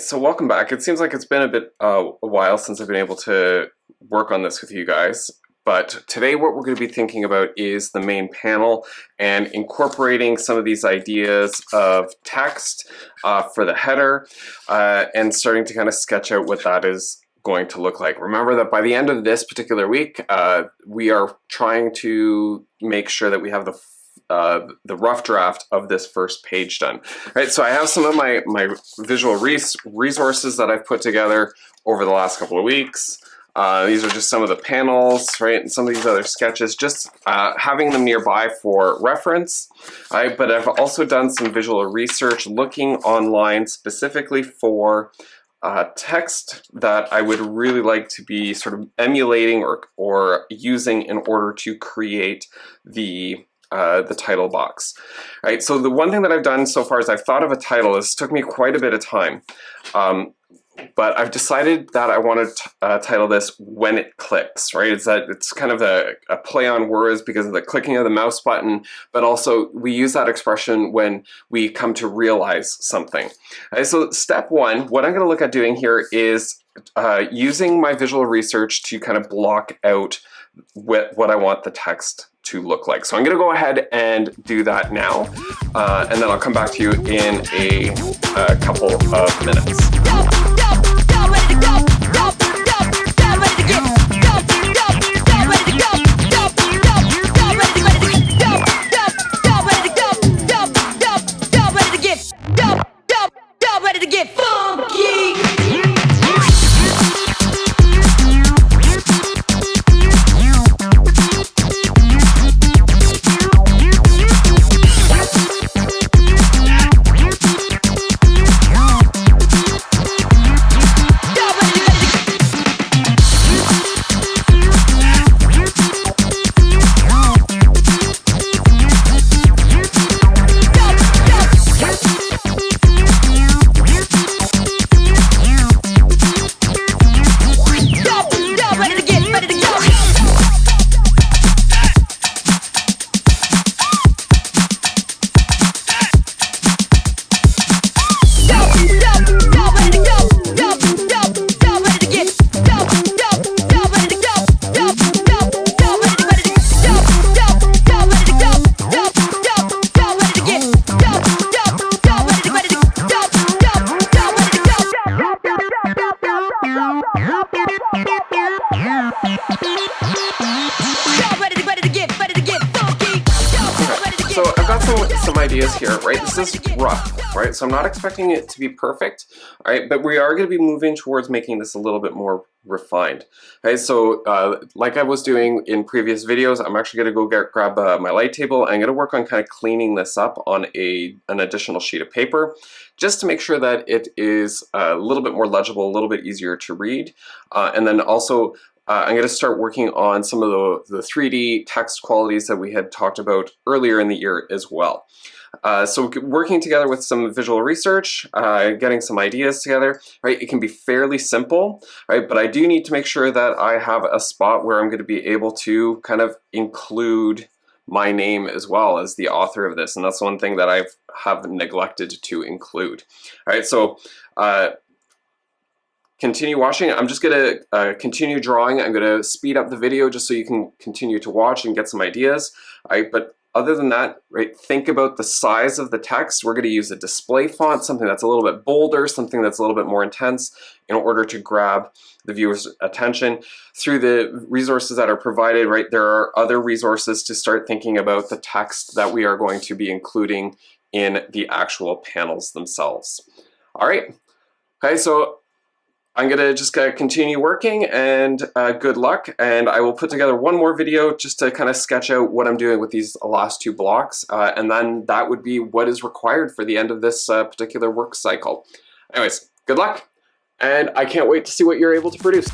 So welcome back. It seems like it's been a while since I've been able to work on this with you guys, but today what we're going to be thinking about is the main panel and incorporating some of these ideas of text for the header and starting to kind of sketch out what that is going to look like. Remember that by the end of this particular week, we are trying to make sure that we have the rough draft of this first page done. Right, so I have some of my visual resources that I've put together over the last couple of weeks. These are just some of the panels, right, and some of these other sketches, just having them nearby for reference. Right, but I've also done some visual research looking online specifically for text that I would really like to be sort of emulating or using in order to create the title box. Right, so the one thing that I've done so far is I've thought of a title. This took me quite a bit of time, but I've decided that I want to title this "When It Clicks." Right, it's kind of a play on words because of the clicking of the mouse button, but also we use that expression when we come to realize something. Right, so step one, what I'm going to look at doing here is using my visual research to kind of block out what I want the text to look like. So I'm going to go ahead and do that now, and then I'll come back to you in a couple of minutes. So I've got some ideas here, right? This is rough, right? So I'm not expecting it to be perfect, all right? But we are going to be moving towards making this a little bit more refined. Okay, so like I was doing in previous videos, I'm actually going to go grab my light table. I'm going to work on kind of cleaning this up on an additional sheet of paper, just to make sure that it is a little bit more legible, a little bit easier to read, and then also I'm going to start working on some of the 3D text qualities that we had talked about earlier in the year as well. So working together with some visual research, getting some ideas together, right? It can be fairly simple, right? But I do need to make sure that I have a spot where I'm going to be able to kind of include my name as well as the author of this, and that's one thing that I have neglected to include. All right, so continue watching. I'm just going to continue drawing. I'm going to speed up the video just so you can continue to watch and get some ideas. All right, but other than that, right, think about the size of the text. We're going to use a display font, something that's a little bit bolder, something that's a little bit more intense in order to grab the viewer's attention. Through the resources that are provided, right, there are other resources to start thinking about the text that we are going to be including in the actual panels themselves. All right, okay, so I'm going to just continue working, and good luck, and I will put together one more video just to kind of sketch out what I'm doing with these last two blocks, and then that would be what is required for the end of this particular work cycle. Anyways, good luck, and I can't wait to see what you're able to produce.